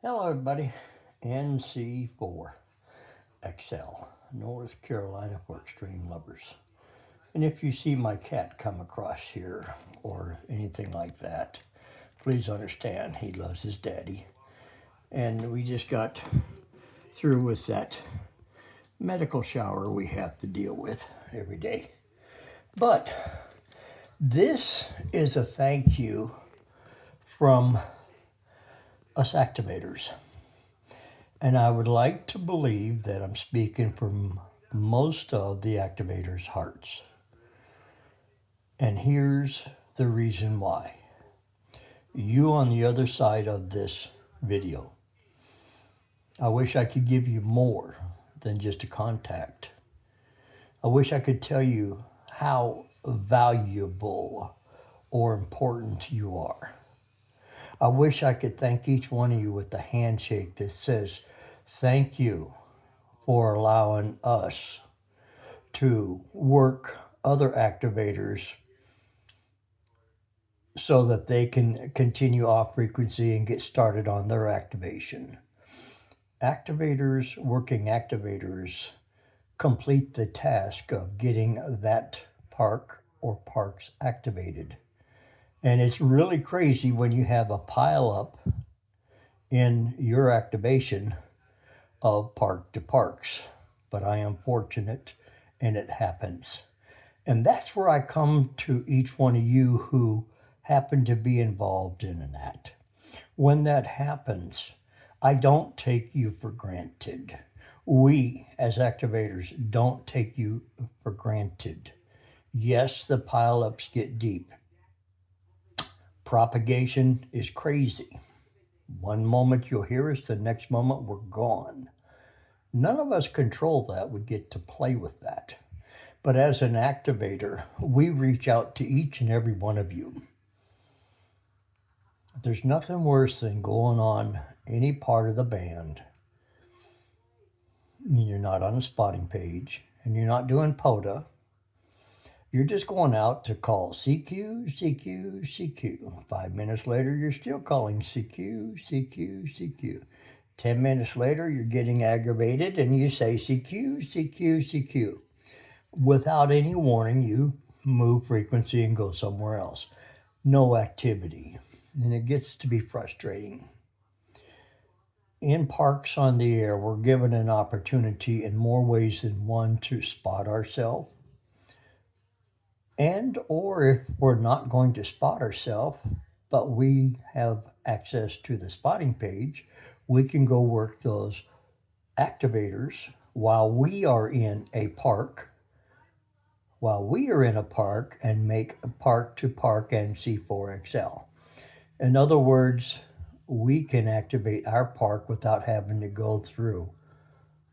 Hello everybody, NC4XL, North Carolina for extreme lovers. And if you see my cat come across here or anything like that, please understand he loves his daddy. And we just got through with that medical shower we have to deal with every day. But this is a thank you from us activators. And I would like to believe that I'm speaking from most of the activators' hearts. And here's the reason why. You on the other side of this video, I wish I could give you more than just a contact. I wish I could tell you how valuable or important you are. I wish I could thank each one of you with a handshake that says, thank you for allowing us to work other activators so that they can continue off frequency and get started on their activation. Working activators, complete the task of getting that park or parks activated. And it's really crazy when you have a pile up in your activation of park to parks. But I am fortunate and it happens. And that's where I come to each one of you who happen to be involved in that. When that happens, I don't take you for granted. We, as activators, don't take you for granted. Yes, the pileups get deep. Propagation is crazy. One moment you'll hear us, the next moment we're gone. None of us control that. We get to play with that. But as an activator, we reach out to each and every one of you. There's nothing worse than going on any part of the band. You're not on a spotting page and you're not doing POTA. You're just going out to call CQ, CQ, CQ. 5 minutes later, you're still calling CQ, CQ, CQ. 10 minutes later, you're getting aggravated and you say CQ, CQ, CQ. Without any warning, you move frequency and go somewhere else. No activity. And it gets to be frustrating. In Parks on the Air, we're given an opportunity in more ways than one to spot ourselves. And or if we're not going to spot ourselves, but we have access to the spotting page, we can go work those activators while we are in a park. And make a park-to-park NC4XL. In other words, we can activate our park without having to go through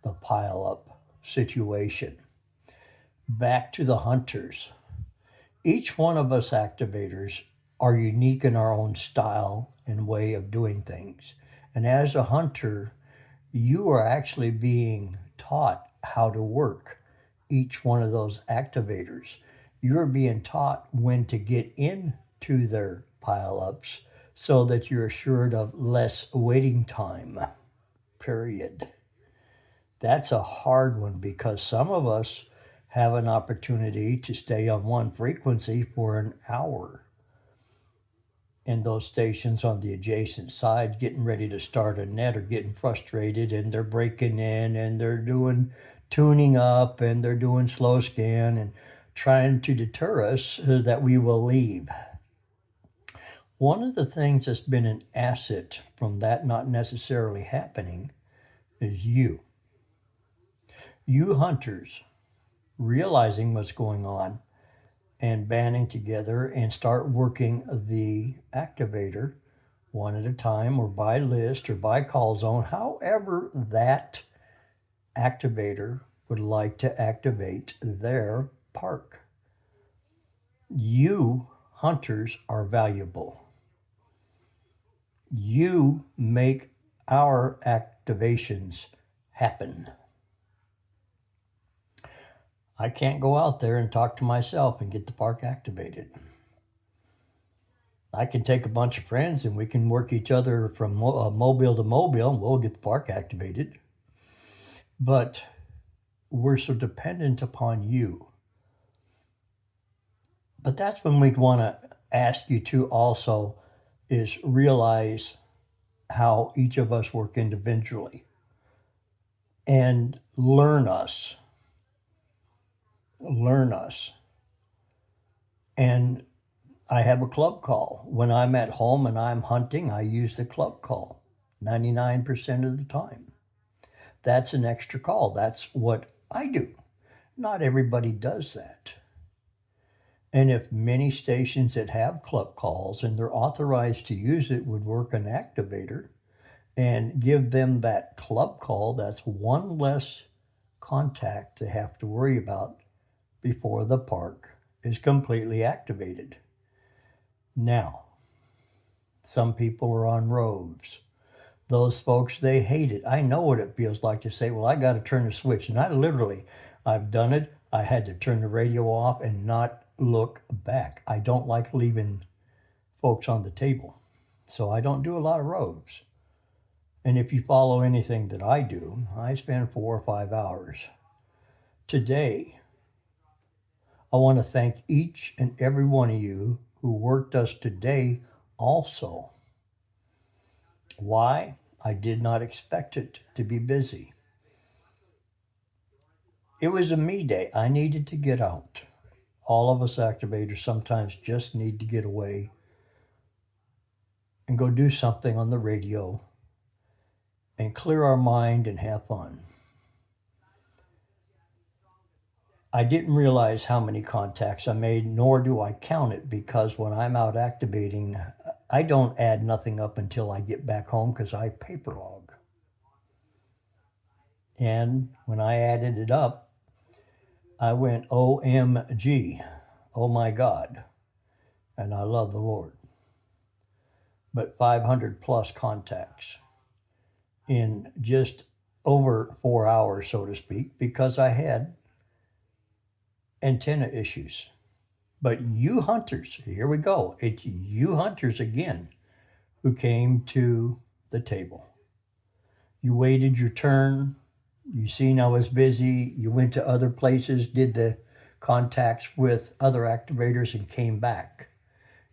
the pile-up situation. Back to the hunters. Each one of us activators are unique in our own style and way of doing things. And as a hunter, you are actually being taught how to work each one of those activators. You're being taught when to get into their pile-ups so that you're assured of less waiting time, period. That's a hard one because some of us have an opportunity to stay on one frequency for an hour. And those stations on the adjacent side getting ready to start a net are getting frustrated and they're breaking in and they're doing tuning up and they're doing slow scan and trying to deter us so that we will leave. One of the things that's been an asset from that not necessarily happening is you. You hunters realizing what's going on and banding together and start working the activator one at a time or by list or by call zone, however that activator would like to activate their park. You hunters are valuable. You make our activations happen. I can't go out there and talk to myself and get the park activated. I can take a bunch of friends and we can work each other from mobile to mobile and we'll get the park activated. But we're so dependent upon you. But that's when we want to ask you to also is realize how each of us work individually and learn us. Learn us. And I have a club call. When I'm at home and I'm hunting, I use the club call 99% of the time. That's an extra call. That's what I do. Not everybody does that. And if many stations that have club calls and they're authorized to use it would work an activator and give them that club call, that's one less contact they have to worry about before the park is completely activated. Now, some people are on roves. Those folks, they hate it. I know what it feels like to say, well, I got to turn the switch. And I've done it. I had to turn the radio off and not look back. I don't like leaving folks on the table. So I don't do a lot of roves. And if you follow anything that I do, I spend 4 or 5 hours. Today, I want to thank each and every one of you who worked us today also. Why? I did not expect it to be busy. It was a me day. I needed to get out. All of us activators sometimes just need to get away and go do something on the radio and clear our mind and have fun. I didn't realize how many contacts I made, nor do I count it, because when I'm out activating, I don't add nothing up until I get back home because I paper log. And when I added it up, I went, OMG, oh my God, and I love the Lord. But 500 plus contacts in just over 4 hours, so to speak, because I had antenna issues. But you hunters, here we go. It's you hunters again who came to the table. You waited your turn. You seen I was busy. You went to other places, did the contacts with other activators and came back.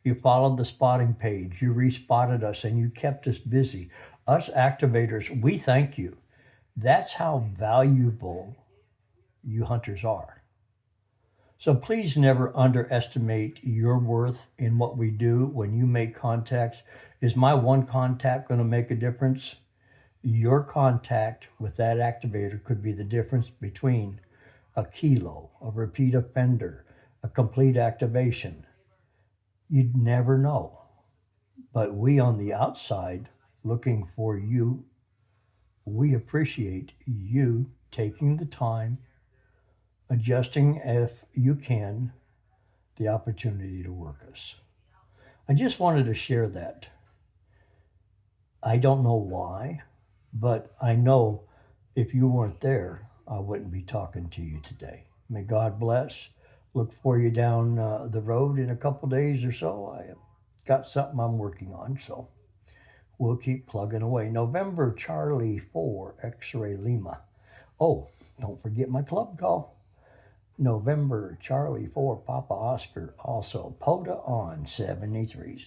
You followed the spotting page. You respotted us and you kept us busy. Us activators, we thank you. That's how valuable you hunters are. So please never underestimate your worth in what we do when you make contacts. Is my one contact going to make a difference? Your contact with that activator could be the difference between a kilo, a repeat offender, a complete activation. You'd never know. But we on the outside, looking for you, we appreciate you taking the time, adjusting if you can, the opportunity to work us. I just wanted to share that. I don't know why, but I know if you weren't there, I wouldn't be talking to you today. May God bless. Look for you down the road in a couple days or so. I have got something I'm working on, so we'll keep plugging away. November Charlie 4 X-Ray Lima. Oh, don't forget my club call. November Charlie 4 Papa Oscar, also POTA on 73s.